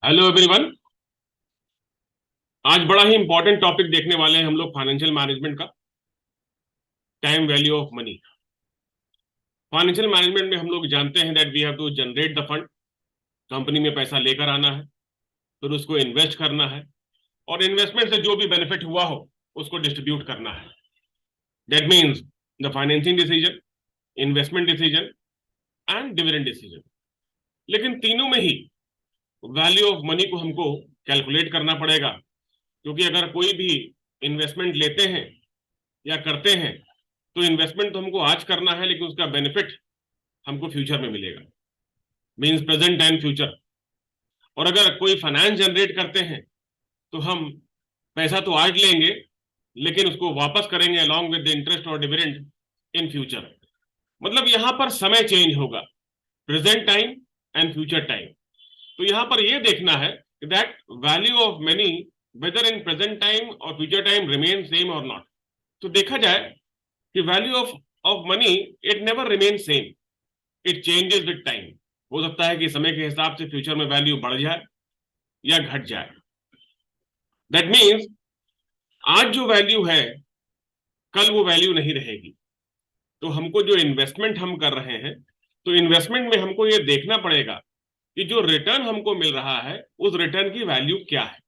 Hello everyone. आज बड़ा ही important topic देखने वाले हैं हम लोग फाइनेंशियल मैनेजमेंट का। Time value of money. Financial management में हम लोग जानते हैं that we have to generate the fund. Company में पैसा लेकर आना है, फिर उसको इन्वेस्ट करना है, और इन्वेस्टमेंट से जो भी बेनिफिट हुआ हो उसको डिस्ट्रीब्यूट करना है। That means the financing decision, investment decision and dividend decision. लेकिन तीनों में ही वैल्यू ऑफ मनी को हमको कैलकुलेट करना पड़ेगा, क्योंकि अगर कोई भी इन्वेस्टमेंट लेते हैं या करते हैं तो इन्वेस्टमेंट तो हमको आज करना है, लेकिन उसका बेनिफिट हमको फ्यूचर में मिलेगा, मींस प्रेजेंट एंड फ्यूचर। और अगर कोई फाइनेंस जनरेट करते हैं तो हम पैसा तो आज लेंगे, लेकिन उसको वापस करेंगे अलॉन्ग विद द इंटरेस्ट और डिविडेंड इन फ्यूचर। मतलब यहां पर समय चेंज होगा, present time and future time. तो यहां पर यह देखना है that value of money whether in present time और फ्यूचर टाइम रिमेन सेम और नॉट। तो देखा जाए कि value of money it never remain same, it changes with time. हो सकता है कि समय के हिसाब से फ्यूचर में वैल्यू बढ़ जाए या घट जाए। दैट मीन्स आज जो वैल्यू है कल वो वैल्यू नहीं रहेगी। तो हमको जो इन्वेस्टमेंट हम कर रहे हैं, तो इन्वेस्टमेंट में हमको ये देखना पड़ेगा कि जो रिटर्न हमको मिल रहा है उस रिटर्न की वैल्यू क्या है।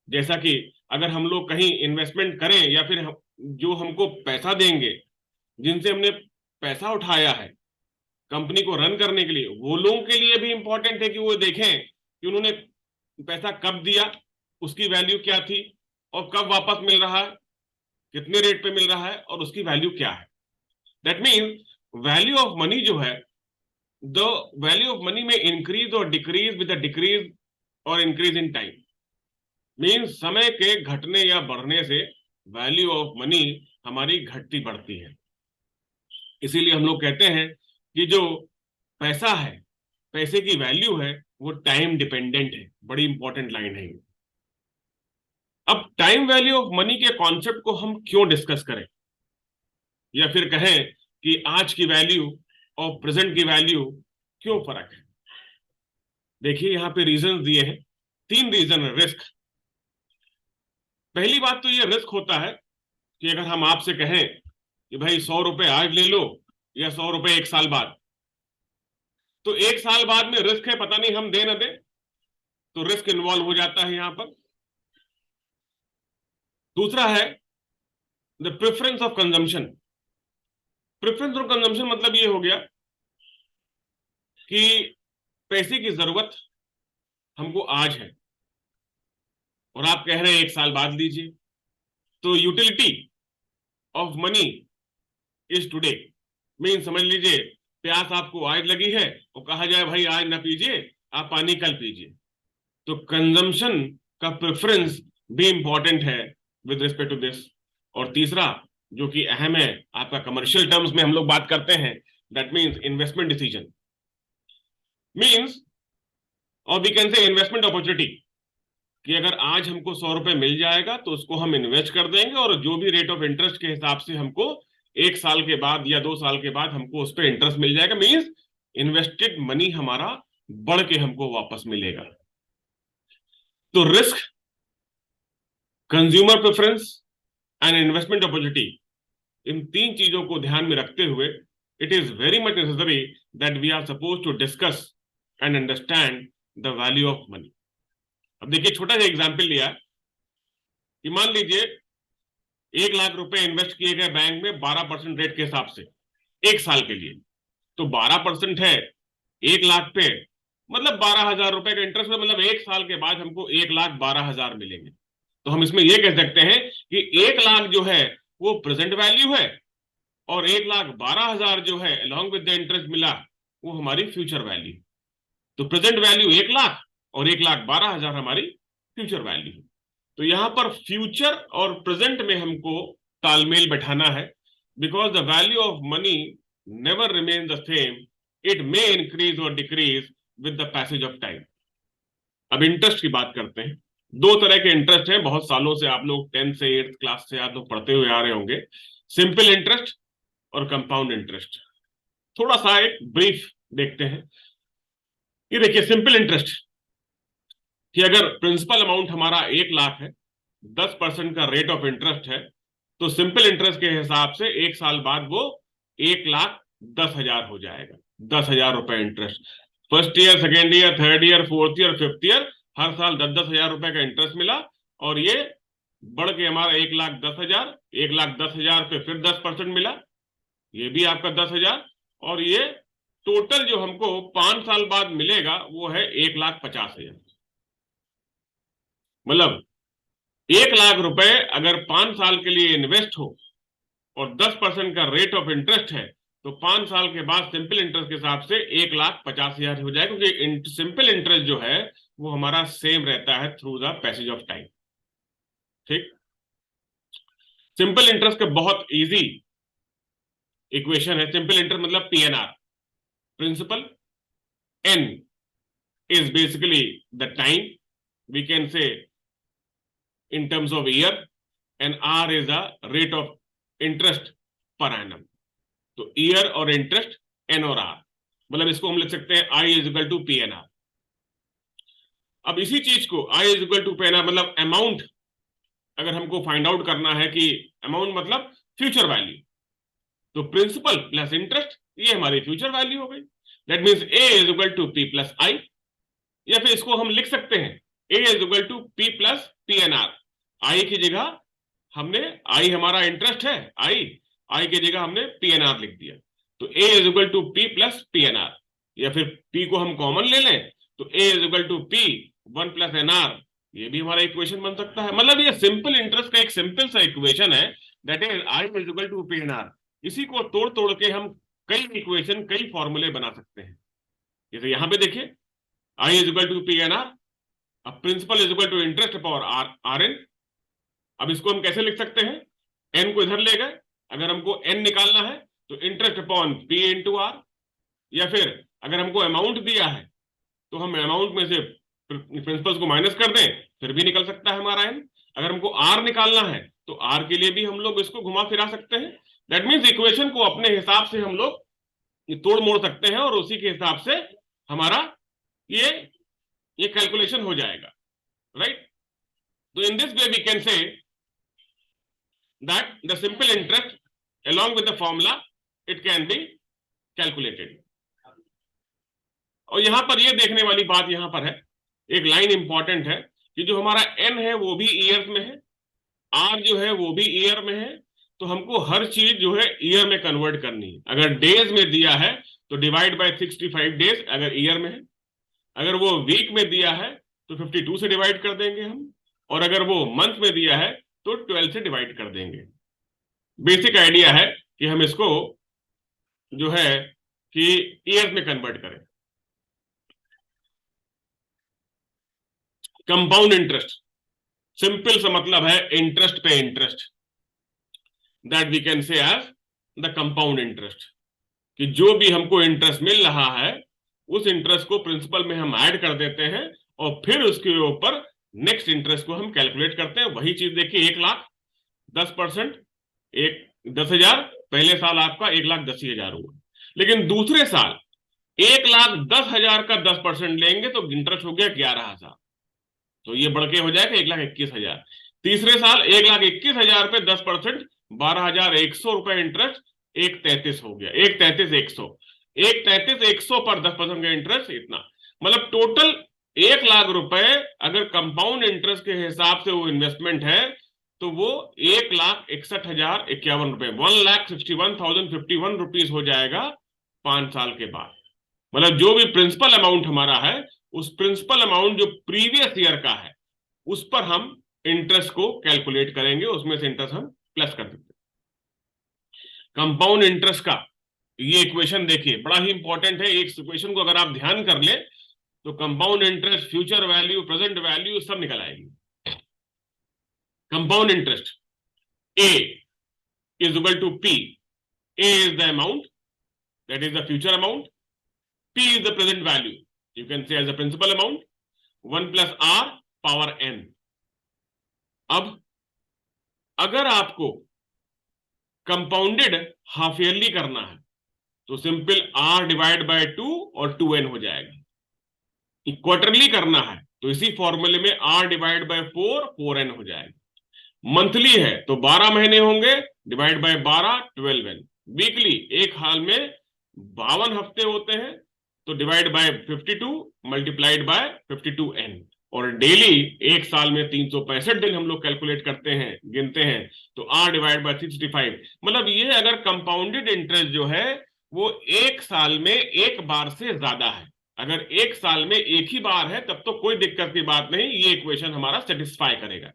जैसा कि अगर हम लोग कहीं इन्वेस्टमेंट करें या फिर जो हमको पैसा देंगे, जिनसे हमने पैसा उठाया है कंपनी को रन करने के लिए, वो लोगों के लिए भी इंपॉर्टेंट है कि वो देखें कि उन्होंने पैसा कब दिया, उसकी वैल्यू क्या थी, और कब वापस मिल रहा है, कितने रेट पे मिल रहा है, और उसकी वैल्यू क्या है। That means value of money जो है, द वैल्यू ऑफ मनी में इंक्रीज और डिक्रीज विद द डिक्रीज और इंक्रीज इन टाइम। मीन्स समय के घटने या बढ़ने से वैल्यू ऑफ मनी हमारी घटती बढ़ती है। इसीलिए हम लोग कहते हैं कि जो पैसा है, पैसे की वैल्यू है, वो टाइम डिपेंडेंट है। बड़ी इंपॉर्टेंट लाइन है ये। अब टाइम वैल्यू ऑफ मनी के कॉन्सेप्ट को हम क्यों डिस्कस करें, या फिर कहें कि आज की वैल्यू और प्रेजेंट की वैल्यू क्यों फर्क है। देखिए यहां पे रीजन दिए हैं, तीन रीजन है। रिस्क, पहली बात तो ये रिस्क होता है कि अगर हम आपसे कहें कि भाई 100 रुपए आज ले लो या 100 रुपए एक साल बाद, तो एक साल बाद में रिस्क है, पता नहीं हम दे ना दे, तो रिस्क इन्वॉल्व हो जाता है यहां पर। दूसरा है the preference of consumption. Preference of consumption मतलब ये हो गया कि पैसे की जरूरत हमको आज है और आप कह रहे हैं एक साल बाद लीजिए, तो utility of money is today. Mean समझ लीजिए प्यास आपको आज लगी है और कहा जाए भाई आज ना पीजिए, आप पानी कल पीजिए। तो कंजम्पशन का प्रेफरेंस भी इंपॉर्टेंट है विद रिस्पेक्ट टू दिस। और तीसरा जो कि अहम है, आपका कमर्शियल टर्म्स में हम लोग बात करते हैं, that means investment decision, means और we can say investment opportunity. कि अगर आज हमको 100 रुपए मिल जाएगा तो उसको हम इन्वेस्ट कर देंगे, और जो भी रेट ऑफ इंटरेस्ट के हिसाब से हमको एक साल के बाद या 2 साल के बाद हमको उस पर इंटरेस्ट मिल जाएगा, मीन्स इन्वेस्टेड मनी हमारा बढ़ के हमको वापस मिलेगा। तो risk, consumer preference and investment opportunity, इन तीन चीजों को ध्यान में रखते हुए it is very much necessary that we are suppose to discuss and understand the value of money. अब देखिए छोटा सा एग्जाम्पल लिया कि मान लीजिए 1 लाख रुपए इन्वेस्ट किए गए बैंक में 12% रेट के हिसाब से एक साल के लिए। तो 12% है 1 लाख पे, मतलब 12,000 रुपए का इंटरेस्ट, मतलब एक साल के बाद हमको 1,12,000 मिलेंगे। तो हम इसमें यह कह सकते हैं कि 1 लाख जो है वो प्रेजेंट वैल्यू है, और 1,12,000 जो है अलॉन्ग विद द इंटरेस्ट मिला वो हमारी फ्यूचर वैल्यू। तो प्रेजेंट वैल्यू 1 लाख और 1,12,000 हमारी फ्यूचर वैल्यू। तो यहां पर फ्यूचर और प्रेजेंट में हमको तालमेल बैठाना है, because the value of money never remain the same, it may increase और decrease with the passage of time. अब इंटरेस्ट की बात करते हैं। दो तरह के इंटरेस्ट हैं, बहुत सालों से आप लोग 10th से 8th क्लास से आप लोग पढ़ते हुए आ रहे होंगे, सिंपल इंटरेस्ट और कंपाउंड इंटरेस्ट। थोड़ा सा एक ब्रीफ देखते हैं। ये देखिए सिंपल इंटरेस्ट, कि अगर प्रिंसिपल अमाउंट हमारा 1 लाख है, 10% का रेट ऑफ इंटरेस्ट है, तो सिंपल इंटरेस्ट के हिसाब से 1 साल बाद वो 1,10,000 हो जाएगा। 10,000 रुपए interest, first year, second year, third year, fourth year, fifth year, हर साल 10,000 रुपए का इंटरेस्ट मिला, और ये बढ़ के हमारा 1,10,000, 1,10,000 पे फिर 10% मिला, ये भी आपका 10,000, और ये टोटल जो हमको 5 साल बाद मिलेगा वो है 1,50,000। मतलब 1 लाख रुपए अगर 5 साल के लिए इन्वेस्ट हो और 10% का रेट ऑफ इंटरेस्ट है, तो 5 साल के बाद सिंपल इंटरेस्ट के हिसाब से 1,50,000 हो जाएगा, क्योंकि सिंपल इंटरेस्ट जो है वो हमारा सेम रहता है through the passage of time. ठीक, सिंपल इंटरेस्ट का बहुत इजी इक्वेशन है। सिंपल इंटरेस्ट मतलब PNR, principal, n is basically the time, we can say in terms of year, and R is the rate of interest per annum। तो year और interest, N और R, मतलब इसको हम लिख सकते हैं I is equal to P N R. अब इसी चीज को I is equal to P N R मतलब अमाउंट अगर हमको फाइंड आउट करना है कि अमाउंट मतलब फ्यूचर वैल्यू, तो प्रिंसिपल प्लस इंटरेस्ट ये हमारी फ्यूचर वैल्यू हो गई। That means A is equal to P plus I, या फिर इसको हम लिख सकते हैं A is equal to P plus P N R. I की जगह हमने, आई हमारा इंटरेस्ट है, आई की जगह हमने पी एन आर लिख दिया, तो A is equal to P plus P N R, या फिर P को हम कॉमन ले लें तो A is equal to P 1 plus N R, ये भी हमारा इक्वेशन बन सकता है। मतलब ये सिंपल इंटरेस्ट का एक सिंपल सा इक्वेशन है, that is I is equal to P N R. इसी को तोड़ तोड़ के हम कई इक्वेशन, कई फॉर्मूले बना सकते हैं। जैसे यहां पे देखिए, I is equal to P N R, अब principal is equal to interest upon R N. अब इसको हम कैसे लिख सकते हैं, एन को इधर ले गए, अगर हमको एन निकालना है तो interest upon P into R, या फिर अगर हमको अमाउंट दिया है तो हम अमाउंट में से प्रिंसिपल्स को माइनस कर दें, फिर भी निकल सकता है हमारा एन। अगर हमको आर निकालना है तो आर के लिए भी हम लोग इसको घुमा फिरा सकते हैं। दैट मीन्स इक्वेशन को अपने हिसाब से हम लोग तोड़ मोड़ सकते हैं, और उसी के हिसाब से हमारा ये कैलकुलेशन हो जाएगा, राइट। तो in this way we can say that the simple interest along with the formula it can be calculated। और यहां पर ये देखने वाली बात यहां पर है, एक लाइन इंपॉर्टेंट है कि जो हमारा n है वो भी ईयर्स में है, r जो है वो भी ईयर में है, तो हमको हर चीज जो है ईयर में कन्वर्ट करनी है। अगर डेज में दिया है तो डिवाइड बाय 65 डेज अगर ईयर में है, अगर वो वीक में दिया है तो 52 से डिवाइड कर देंगे हम, और अगर वो मंथ में दिया है तो 12 से डिवाइड कर देंगे। बेसिक आइडिया है कि हम इसको जो है कि ईयर्स में कन्वर्ट करें। कंपाउंड इंटरेस्ट सिंपल सा मतलब है इंटरेस्ट पे interest, that we can say as the compound interest, कि जो भी हमको इंटरेस्ट मिल रहा है उस इंटरेस्ट को प्रिंसिपल में हम ऐड कर देते हैं, और फिर उसके ऊपर नेक्स्ट इंटरेस्ट को हम कैलकुलेट करते हैं। वही चीज देखिए, 1 लाख 10%, 10,000, पहले साल आपका 1,10,000 हुआ, लेकिन दूसरे साल 1,10,000 का 10% लेंगे तो इंटरेस्ट हो गया 11,000, तो ये बढ़ के हो जाएगा 1,21,000। तीसरे साल 1,21,000 पे 10% 12,100 रुपए इंटरेस्ट, 1,33 हो गया, 1,33,100, 1,33,100 पर 10% का इंटरेस्ट इतना। मतलब टोटल 1 लाख रुपए अगर कंपाउंड इंटरेस्ट के हिसाब से वो इन्वेस्टमेंट है तो वो 1,61,051 रुपए, 1,61,051 रुपीज हो जाएगा 5 साल के बाद। मतलब जो भी प्रिंसिपल अमाउंट हमारा है, उस प्रिंसिपल अमाउंट जो प्रीवियस ईयर का है उस पर हम इंटरेस्ट को कैलकुलेट करेंगे, उसमें से इंटरेस्ट हम प्लस कर देते हैं। कंपाउंड इंटरेस्ट का ये इक्वेशन देखिए बड़ा ही इंपॉर्टेंट है, एक इक्वेशन को अगर आप ध्यान कर ले तो compound interest, future value, present value सब निकल आएगी। Compound interest A is equal to P, A is the amount, that is the future amount, P is the present value, you can say as the principal amount, 1 plus R power n। अब अगर आपको compounded half yearly करना है तो simple R divide by 2 और 2n हो जाएगा। Quarterly करना है तो इसी फॉर्मूले में r डिवाइड बाय 4n हो जाएगा। मंथली है तो 12 महीने होंगे, डिवाइड बाय 12 12n। वीकली एक हाल में 52 हफ्ते होते हैं, तो divide by 52 multiplied by 52n। और डेली एक साल में 365 दिन हम लोग कैलकुलेट करते हैं, गिनते हैं, तो r डिवाइड बाय 65। मतलब ये अगर कंपाउंडेड इंटरेस्ट जो है वो एक साल में एक बार से ज्यादा है, अगर एक साल में एक ही बार है तब तो कोई दिक्कत की बात नहीं, ये इक्वेशन हमारा सेटिस्फाई करेगा।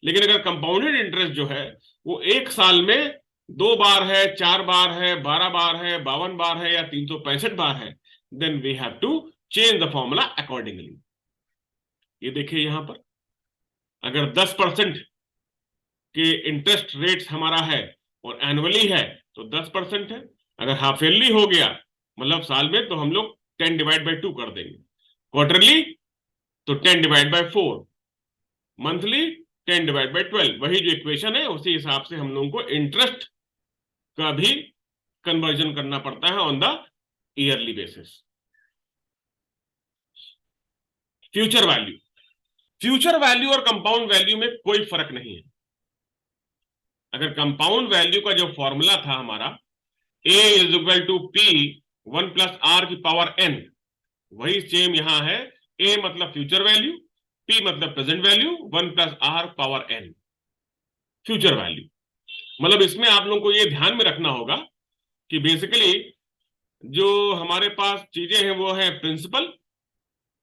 लेकिन अगर कंपाउंडेड इंटरेस्ट जो है वो एक साल में 2 बार है, 4 बार है, 12 बार है, 52 बार है या 365 बार है, then we have to change the formula accordingly. ये देखिए यहां पर अगर 10% के इंटरेस्ट रेट हमारा है और एनुअली है तो 10% है, अगर हाफ ईयरली हो गया मतलब साल में तो हम लोग 10 डिवाइड बाय 2 कर देंगे, क्वार्टरली तो 10 divide by 4, monthly 10 divide by 12। वही जो इक्वेशन है उसी हिसाब से हम लोगों को इंटरेस्ट का भी कन्वर्जन करना पड़ता है on the yearly basis. Future value, future value और कंपाउंड वैल्यू में कोई फर्क नहीं है। अगर कंपाउंड वैल्यू का जो फॉर्मूला था हमारा a is equal to p 1 plus r की पावर n, वही सेम यहां है। a मतलब फ्यूचर वैल्यू, p मतलब present value, 1 plus r power n future value. मतलब इसमें आप लोगों को ये ध्यान में रखना होगा कि बेसिकली जो हमारे पास चीजें हैं वो है प्रिंसिपल,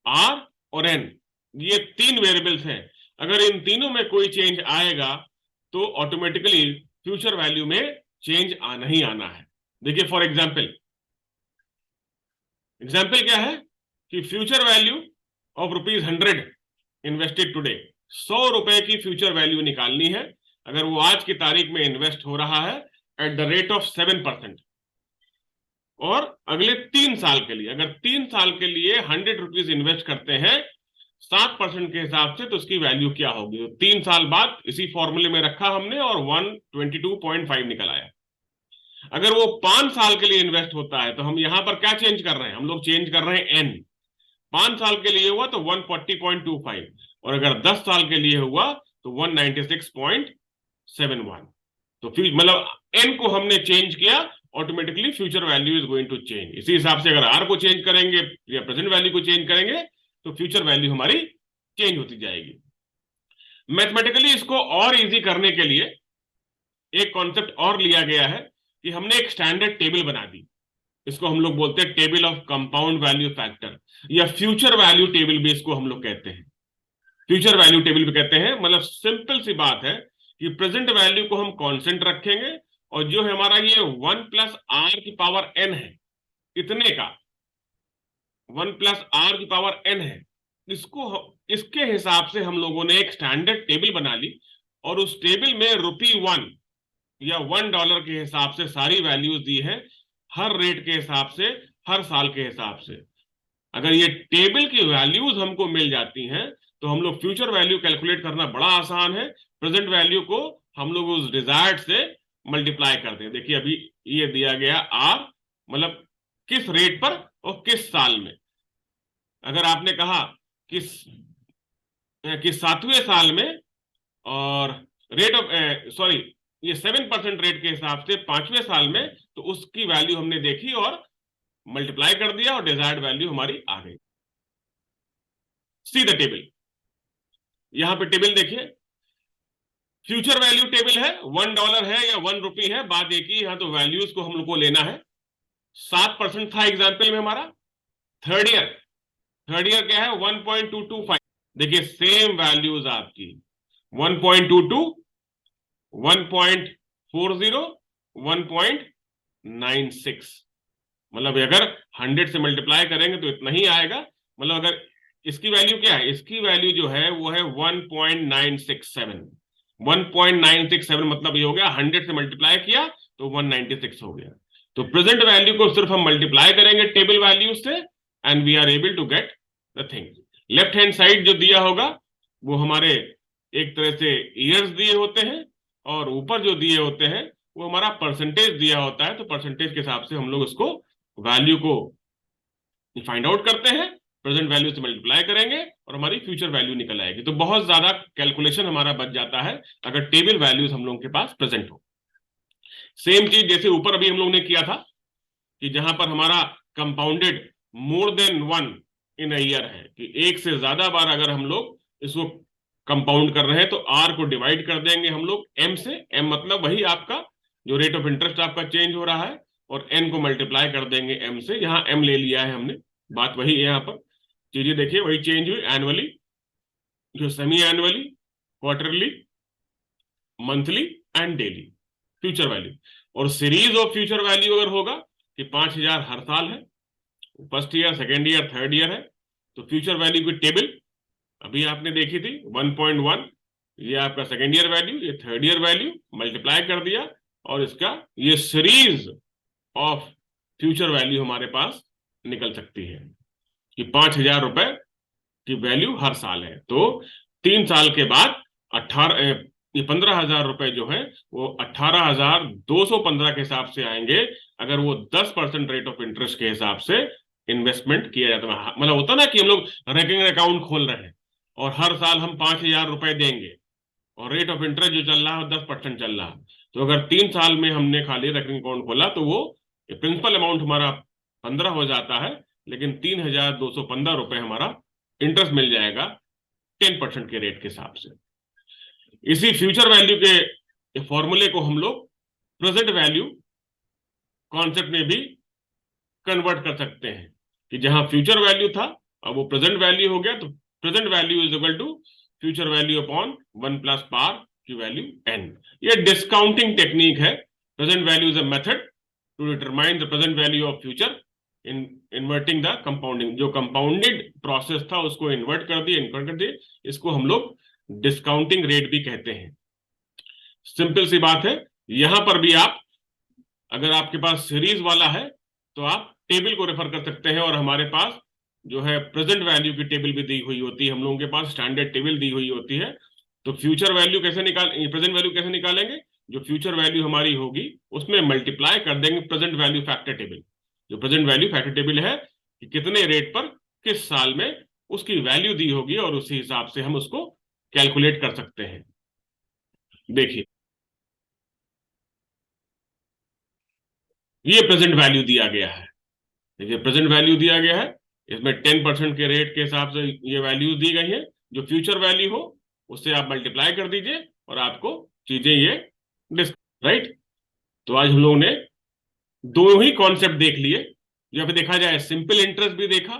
r और n, ये 3 वेरिएबल्स हैं। अगर इन तीनों में कोई चेंज आएगा तो ऑटोमेटिकली फ्यूचर वैल्यू में चेंज आना ही आना है। देखिए फॉर एग्जाम्पल क्या है कि future value of ₹100 invested today, 100 रुपए की फ्यूचर वैल्यू निकालनी है। अगर वो आज की तारीख में इन्वेस्ट हो रहा है एट द रेट ऑफ 7%, और अगले 3 साल के लिए अगर 3 साल के लिए 100 रुपीज इन्वेस्ट करते हैं 7% के हिसाब से, तो उसकी वैल्यू क्या होगी? 3 साल बाद इसी फॉर्मूले में रखा हमने और 122.5 निकल आया। अगर वो 5 साल के लिए इन्वेस्ट होता है तो हम यहां पर क्या चेंज कर रहे हैं? हम लोग चेंज कर रहे हैं n। 5 साल के लिए हुआ तो 140.25, और अगर 10 साल के लिए हुआ तो 196.71। तो मतलब n को हमने चेंज किया, automatically future value is going to change. इसी हिसाब से अगर r को चेंज करेंगे या प्रेजेंट वैल्यू को चेंज करेंगे तो फ्यूचर वैल्यू हमारी चेंज होती जाएगी। मैथमेटिकली इसको और इजी करने के लिए एक कॉन्सेप्ट और लिया गया है कि हमने एक स्टैंडर्ड टेबल बना दी। इसको हम लोग बोलते हैं table of compound value factor, या फ्यूचर वैल्यू टेबल भी इसको हम लोग कहते हैं। फ्यूचर वैल्यू टेबल भी कहते हैं। मतलब सिंपल सी बात है कि प्रेजेंट वैल्यू को हम कांस्टेंट रखेंगे, और जो है हमारा ये 1 प्लस r की पावर n है, इतने का 1 प्लस r की पावर n है, इसके हिसाब से हम लोगों ने एक स्टैंडर्ड टेबल बना ली, और उस टेबल में ₹1 या $1 के हिसाब से सारी वैल्यूज दी है, हर रेट के हिसाब से, हर साल के हिसाब से। अगर ये टेबल की वैल्यूज हमको मिल जाती हैं तो हम लोग फ्यूचर वैल्यू कैलकुलेट करना बड़ा आसान है। प्रेजेंट वैल्यू को हम लोग उस डिजायर्ड से मल्टीप्लाई करते हैं। देखिए अभी ये दिया गया r, मतलब किस रेट पर और किस साल में। अगर आपने कहा कि 7वें साल में, और रेट ऑफ ये 7% रेट के हिसाब से 5वें साल में, तो उसकी वैल्यू हमने देखी और मल्टीप्लाई कर दिया और डिजायर्ड वैल्यू हमारी आ गई। सी द टेबल, यहां पे टेबल देखिए, फ्यूचर वैल्यू टेबल है, $1 है या ₹1 है, बात एक ही। यहां तो वैल्यूज को हम लोग को लेना है। 7% था एग्जाम्पल में हमारा। थर्ड ईयर क्या है? 1.225। देखिए सेम वैल्यूज आपकी 1.22, 1.40, 1.96। मतलब अगर 100 से मल्टीप्लाई करेंगे तो इतना ही आएगा। मतलब अगर इसकी वैल्यू क्या है? इसकी वैल्यू जो है वो है 1.967। 1.967 मतलब ये हो गया 100 से मल्टीप्लाई किया तो 196 हो गया। तो प्रेजेंट वैल्यू को सिर्फ हम मल्टीप्लाई करेंगे टेबल वैल्यू से, and we are able to get the thing. Left hand side जो दिया होगा वो हमारे एक तरह से ईयर्स दिए होते हैं, और ऊपर जो दिए होते हैं वो हमारा परसेंटेज दिया होता है। तो परसेंटेज के हिसाब से हम लोग उसको वैल्यू को फाइंड आउट करते हैं, प्रेजेंट वैल्यू से मल्टीप्लाई करेंगे और हमारी फ्यूचर वैल्यू निकल आएगी। तो बहुत ज्यादा कैलकुलेशन हमारा बच जाता है अगर टेबल वैल्यूज हम लोगों के पास प्रेजेंट हो। सेम चीज जैसे ऊपर अभी हम लोग ने किया था कि जहां पर हमारा compounded more than one in a year है कि एक से ज्यादा बार अगर हम लोग इसको कंपाउंड कर रहे हैं तो आर को डिवाइड कर देंगे हम लोग एम से। एम मतलब वही आपका जो रेट ऑफ इंटरेस्ट आपका चेंज हो रहा है, और एन को मल्टीप्लाई कर देंगे एम से। यहाँ एम ले लिया है हमने, बात वही है यहाँ पर। चीजें देखिए वही चेंज हुई, एनुअली, जो semi annually, quarterly, monthly and daily future value. और सीरीज ऑफ फ्यूचर वैल्यू अगर होगा कि 5000 हर साल है, first year, second year, third year है, तो फ्यूचर वैल्यू की टेबल अभी आपने देखी थी 1.1, ये आपका सेकेंड ईयर वैल्यू, ये थर्ड ईयर वैल्यू, मल्टीप्लाई कर दिया, और इसका ये सीरीज ऑफ फ्यूचर वैल्यू हमारे पास निकल सकती है कि 5000 रुपए की वैल्यू हर साल है। तो 3 साल के बाद 15,000 रुपए जो है वो 18,215 के हिसाब से आएंगे अगर वो 10% रेट ऑफ इंटरेस्ट के हिसाब से इन्वेस्टमेंट किया जाता है। मतलब होता ना कि हम लोग रेकरिंग अकाउंट खोल रहे हैं और हर साल हम 5,000 रुपए देंगे और रेट ऑफ इंटरेस्ट जो चल रहा है 10% चल रहा है, तो अगर 3 साल में हमने खाली रेकरिंग अकाउंट खोला तो वो प्रिंसिपल अमाउंट हमारा 15 हो जाता है, लेकिन 3,215 रुपए हमारा इंटरेस्ट मिल जाएगा 10% के रेट के हिसाब से। इसी फ्यूचर वैल्यू के फॉर्मूले को हम लोग प्रेजेंट वैल्यू कॉन्सेप्ट में भी कन्वर्ट कर सकते हैं कि जहां फ्यूचर वैल्यू था अब वो प्रेजेंट वैल्यू हो गया, तो present value is equal to future value upon 1 plus पार की वैल्यू एन। ये डिस्काउंटिंग टेक्निक है। Present value is a method to determine the present value of future in inverting the compounding. जो compounded process था उसको invert कर दिए, इसको हम लोग डिस्काउंटिंग रेट भी कहते हैं। सिंपल सी बात है। यहां पर भी आप अगर आपके पास सीरीज वाला है तो आप टेबल को रेफर कर सकते हैं, और हमारे पास जो है प्रेजेंट वैल्यू की टेबल भी दी हुई होती है, हम लोगों के पास स्टैंडर्ड टेबल दी हुई होती है। तो फ्यूचर वैल्यू कैसे प्रेजेंट वैल्यू कैसे निकालेंगे? जो फ्यूचर वैल्यू हमारी होगी उसमें मल्टीप्लाई कर देंगे प्रेजेंट वैल्यू फैक्टर टेबल। जो प्रेजेंट वैल्यू फैक्टर टेबल है कि कितने रेट पर किस साल में उसकी वैल्यू दी होगी, और उसी हिसाब से हम उसको कैलकुलेट कर सकते हैं। देखिए ये प्रेजेंट वैल्यू दिया गया है, देखिए प्रेजेंट वैल्यू दिया गया है, इसमें 10% के रेट के हिसाब से ये वैल्यूज दी गई है। जो फ्यूचर वैल्यू हो उससे आप मल्टीप्लाई कर दीजिए और आपको चीजें ये राइट। तो आज हम लोगों ने दो ही कॉन्सेप्ट देख लिए। जब देखा जाए सिंपल इंटरेस्ट भी देखा,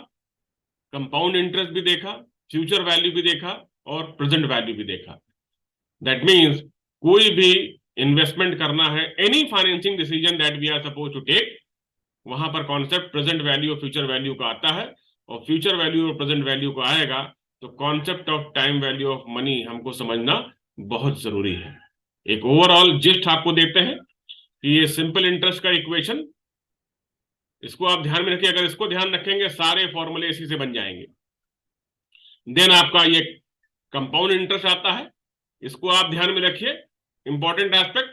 कंपाउंड इंटरेस्ट भी देखा, फ्यूचर वैल्यू भी देखा और प्रेजेंट वैल्यू भी देखा। दैट मीन्स कोई भी इन्वेस्टमेंट करना है, any financing decision that we are suppose to take, वहां पर कॉन्सेप्ट प्रेजेंट वैल्यू और फ्यूचर वैल्यू का आता है, और फ्यूचर वैल्यू और प्रेजेंट वैल्यू का आएगा तो concept of time value of money हमको समझना बहुत जरूरी है। एक ओवरऑल जिस्ट आपको देते हैं कि ये सिंपल इंटरेस्ट का इक्वेशन, इसको आप ध्यान में रखिए। अगर इसको ध्यान रखेंगे सारे फॉर्मूले इसी से बन जाएंगे। देन आपका ये कंपाउंड इंटरेस्ट आता है, इसको आप ध्यान में रखिए। इंपॉर्टेंट एस्पेक्ट,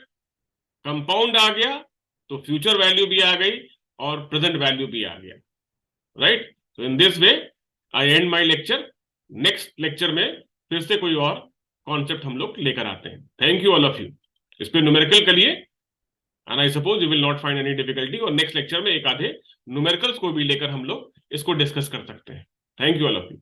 कंपाउंड आ गया तो फ्यूचर वैल्यू भी आ गई और प्रेजेंट वैल्यू भी आ गया, राइट। तो in this way I and my lecture. Next lecture में फिर से कोई और कॉन्सेप्ट हम लोग लेकर आते हैं। Thank you all of you. इस पे न्यूमेरिकल करिए and I suppose you will not find any difficulty, और नेक्स्ट लेक्चर में एक आधे न्यूमेरिकल्स को भी लेकर हम लोग इसको डिस्कस कर सकते हैं। Thank you all of you.